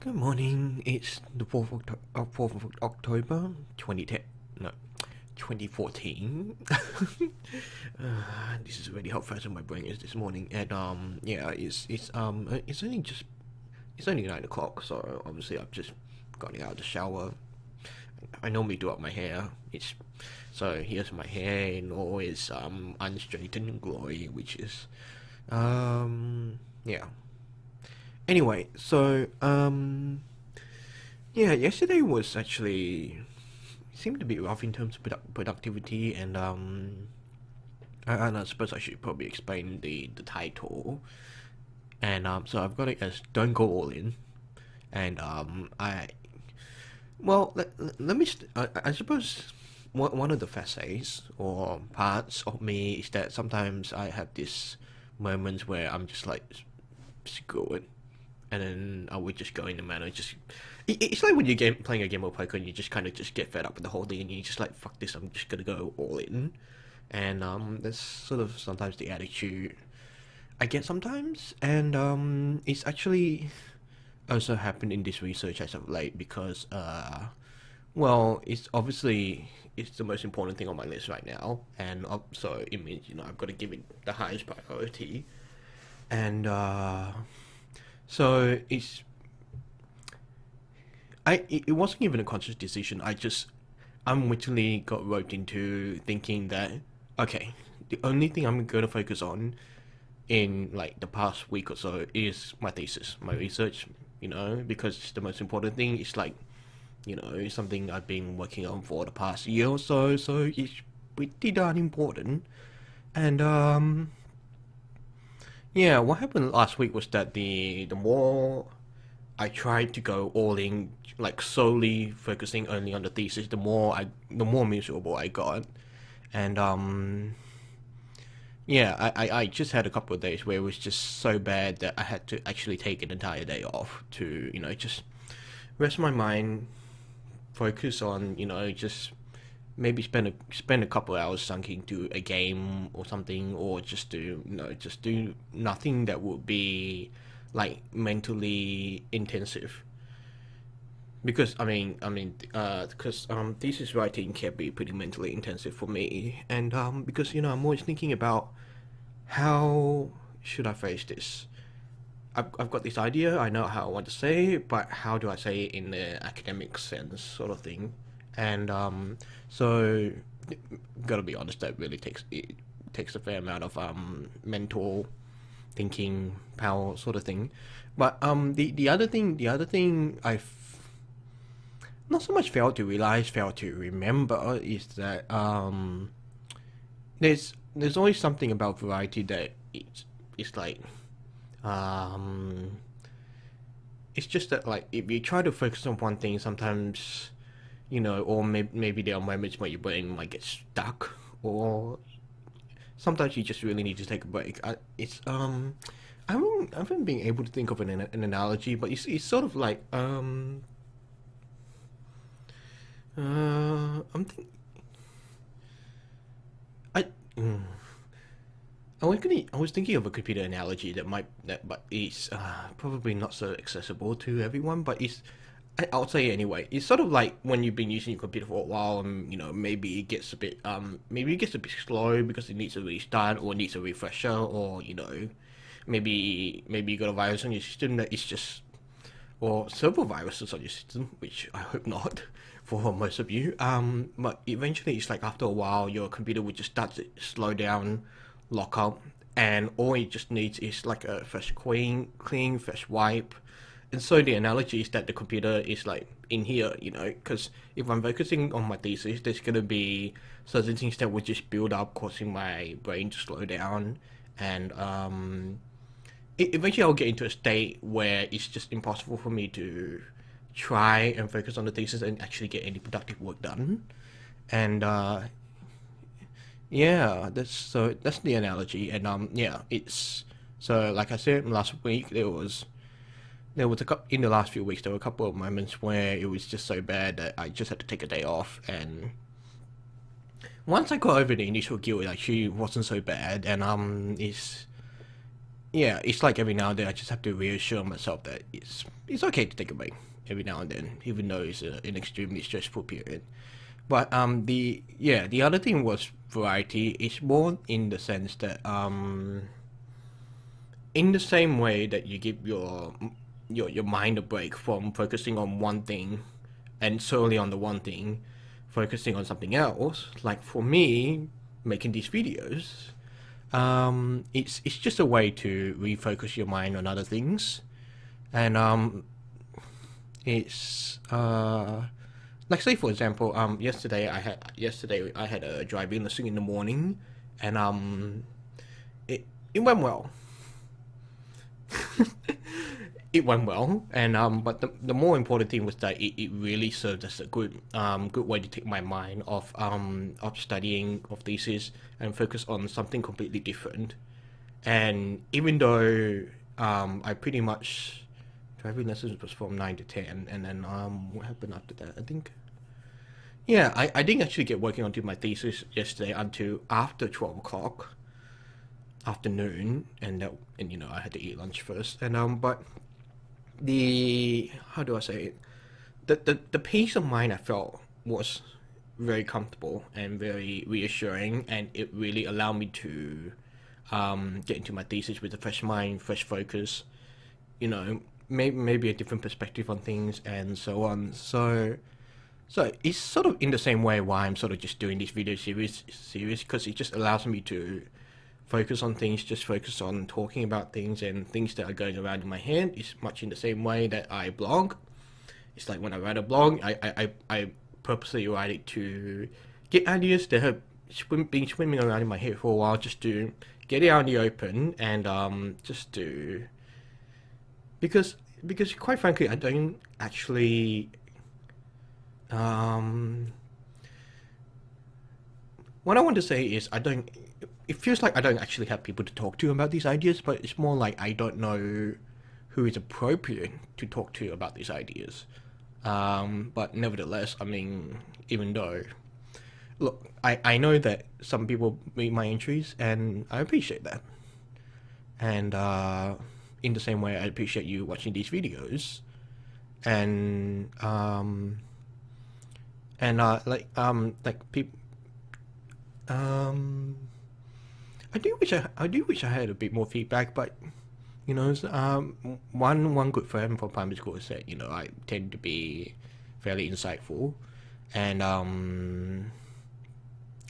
Good morning. It's the 4th of October, 2010. No, 2014. This is already how fast my brain is this morning, and yeah, it's only 9 o'clock. So obviously I've just gotten out of the shower. I normally do up my hair. It's so here's my hair in all its unstraightened glory, which is yeah. Anyway, so yeah, yesterday was actually seemed to be rough in terms of productivity, and and I suppose I should probably explain the title. And so I've got it as "Don't Go All In," and I well let me I suppose one of the facets or parts of me is that sometimes I have this moments where I'm just like screw it, and then I would just go in the manner just it's like when you're playing a game of poker and you just kind of just get fed up with the whole thing and you just like fuck this, I'm just gonna go all in. And that's sort of sometimes the attitude I get sometimes. And it's actually also happened in this research as of late because well, it's obviously it's the most important thing on my list right now, and so it means I've got to give it the highest priority. And so it wasn't even a conscious decision. I'm literally got roped into thinking that okay, the only thing I'm gonna focus on in like the past week or so is my thesis, my research. Because it's the most important thing. It's like it's something I've been working on for the past year or so. So it's pretty darn important. And yeah, what happened last week was that the more I tried to go all in, like solely focusing only on the thesis, the more miserable I got. And yeah, I just had a couple of days where it was just so bad that I had to actually take an entire day off to just rest my mind, focus on just maybe spend a couple of hours sunk into a game or something, or just do nothing that would be like mentally intensive. Because because thesis writing can be pretty mentally intensive for me, and because I'm always thinking about how should I phrase this. I've got this idea, I know how I want to say it, but how do I say it in the academic sense, sort of thing. And so, gotta be honest, that really takes a fair amount of mental thinking power, sort of thing. But the other thing I've not so much failed to realize, failed to remember is that there's always something about variety that it's like um it's just that like if you try to focus on one thing, sometimes or maybe there are moments where your brain might get stuck, or sometimes you just really need to take a break. I haven't been able to think of an analogy, but it's sort of like I'm think I. mm, I was thinking of a computer analogy but it's probably not so accessible to everyone. But I'll say it anyway. It's sort of like when you've been using your computer for a while, and maybe it gets a bit slow because it needs a restart or needs a refresher, or maybe you got a virus on your system that is just, or several viruses on your system, which I hope not for most of you. But eventually, it's like after a while, your computer would just start to slow down, lock up, and all it just needs is like a fresh clean, fresh wipe. And so the analogy is that the computer is like in here, because if I'm focusing on my thesis, there's gonna be certain things that would just build up, causing my brain to slow down, and eventually I'll get into a state where it's just impossible for me to try and focus on the thesis and actually get any productive work done. And yeah, that's the analogy. And yeah, it's so like I said last week, there was a couple in the last few weeks. There were a couple of moments where it was just so bad that I just had to take a day off. And once I got over the initial guilt, it actually wasn't so bad. And it's yeah, it's like every now and then I just have to reassure myself that it's okay to take a break every now and then, even though it's an extremely stressful period. But the other thing was variety. It's more in the sense that in the same way that you give your mind a break from focusing on one thing and solely on the one thing, focusing on something else. Like for me, making these videos, it's just a way to refocus your mind on other things, and it's like say for example, yesterday I had a driving lesson in the morning, and it went well. It went well, and but the more important thing was that it really served as a good way to take my mind off studying of thesis and focus on something completely different. And even though I pretty much driving lessons was from 9 to 10, and then what happened after that? I think yeah, I didn't actually get working onto my thesis yesterday until after 12 o'clock afternoon, and I had to eat lunch first, and but the how do I say it? The peace of mind I felt was very comfortable and very reassuring, and it really allowed me to get into my thesis with a fresh mind, fresh focus, maybe a different perspective on things and so on. So it's sort of in the same way why I'm sort of just doing this video series because it just allows me to focus on things, just focus on talking about things and things that are going around in my head. It's much in the same way that I blog. It's like when I write a blog, I purposely write it to get ideas that have been swimming around in my head for a while, just to get it out in the open, and just to because quite frankly I don't actually what I want to say is it feels like I don't actually have people to talk to about these ideas, but it's more like I don't know who is appropriate to talk to about these ideas. But nevertheless, I mean, even though, look, I know that some people read my entries, and I appreciate that. And in the same way, I appreciate you watching these videos, and like people. I do wish I had a bit more feedback, but one good friend from primary school said, I tend to be fairly insightful, and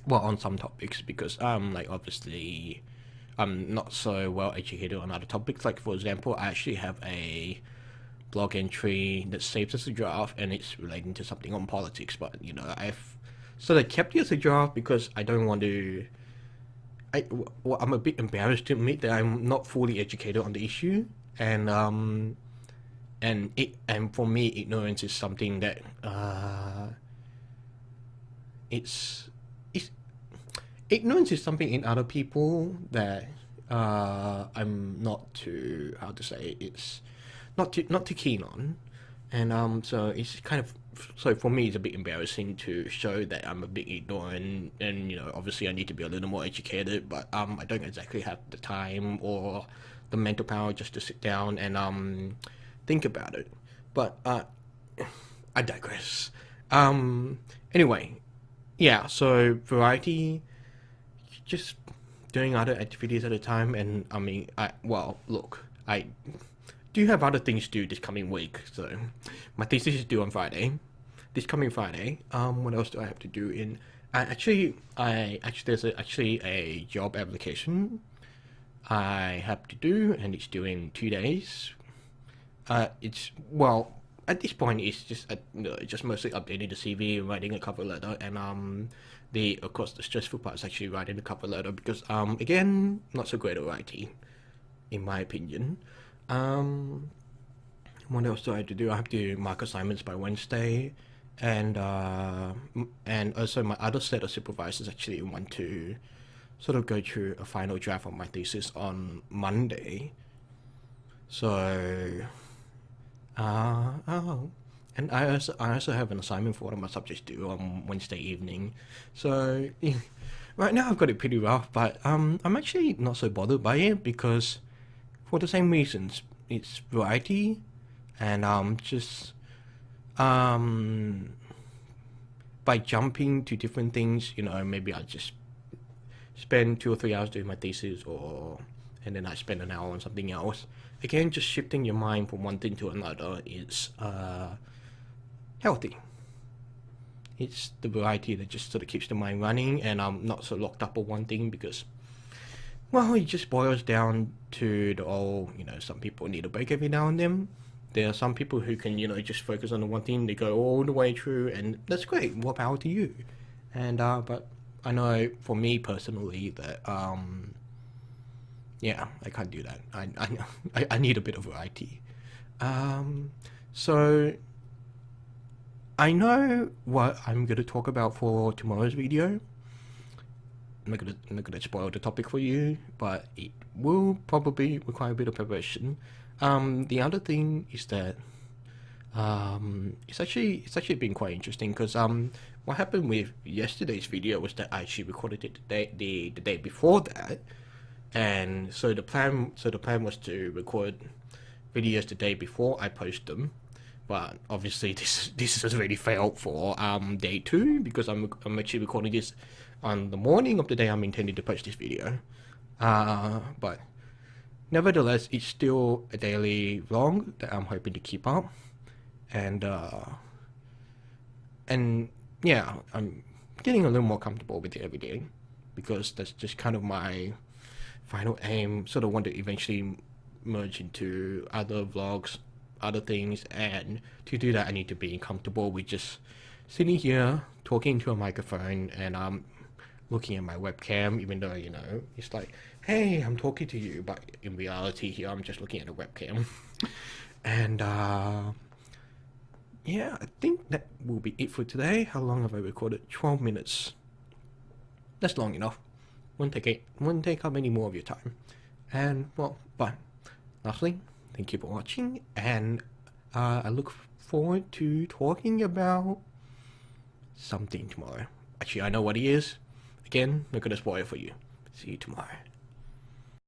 well, on some topics, because like obviously I'm not so well educated on other topics. Like for example, I actually have a blog entry that saves as a draft, and it's relating to something on politics, but I've sort of kept it as a draft because I don't want to. I'm a bit embarrassed to admit that I'm not fully educated on the issue, and for me, ignorance is something that it's ignorance is something in other people that I'm not too, how to say, it's not too keen on, and so it's kind of, so for me it's a bit embarrassing to show that I'm a bit ignorant, and obviously I need to be a little more educated, but I don't exactly have the time or the mental power just to sit down and think about it. But I digress. Anyway, yeah, so variety, just doing other activities at a time, and I mean, look, I do have other things to do this coming week. So my thesis is due on Friday, this coming Friday. What else do I have to do in? There's actually a job application I have to do, and it's due in 2 days. It's well, at this point, it's just mostly updating the CV, writing a cover letter, and of course the stressful part is actually writing the cover letter, because again, not so great at writing, in my opinion. What else do I have to do? I have to mark assignments by Wednesday, and also my other set of supervisors actually want to sort of go through a final draft of my thesis on Monday. So, and I also have an assignment for one of my subjects due on Wednesday evening. So, right now I've got it pretty rough, but I'm actually not so bothered by it, because for the same reasons. It's variety, and just by jumping to different things, you know, maybe I just spend 2 or 3 hours doing my thesis, and then I spend an hour on something else. Again, just shifting your mind from one thing to another is healthy. It's the variety that just sort of keeps the mind running, and I'm not so locked up on one thing because, well, it just boils down to the old, you know, some people need a break every now and then. There are some people who can, you know, just focus on the one thing, they go all the way through, and that's great, more power to you. And, but I know for me personally that, yeah, I can't do that. I need a bit of variety. So I know what I'm going to talk about for tomorrow's video. I'm not gonna spoil the topic for you, but it will probably require a bit of preparation. The other thing is that it's actually been quite interesting because what happened with yesterday's video was that I actually recorded it the day before that, and so the plan was to record videos the day before I post them. But obviously this has already failed for day 2 because I'm actually recording this on the morning of the day I'm intending to post this video. But nevertheless, it's still a daily vlog that I'm hoping to keep up, and yeah, I'm getting a little more comfortable with it every day because that's just kind of my final aim. Sort of want to eventually merge into other vlogs, other things, and to do that I need to be comfortable with just sitting here talking to a microphone and looking at my webcam, even though, you know, it's like, hey, I'm talking to you, but in reality here I'm just looking at a webcam. And yeah, I think that will be it for today. How long have I recorded? 12 minutes. That's long enough. Won't take up any more of your time. And well, but lastly, thank you for watching, and I look forward to talking about something tomorrow. Actually, I know what it is. Again, not gonna spoil it for you. See you tomorrow.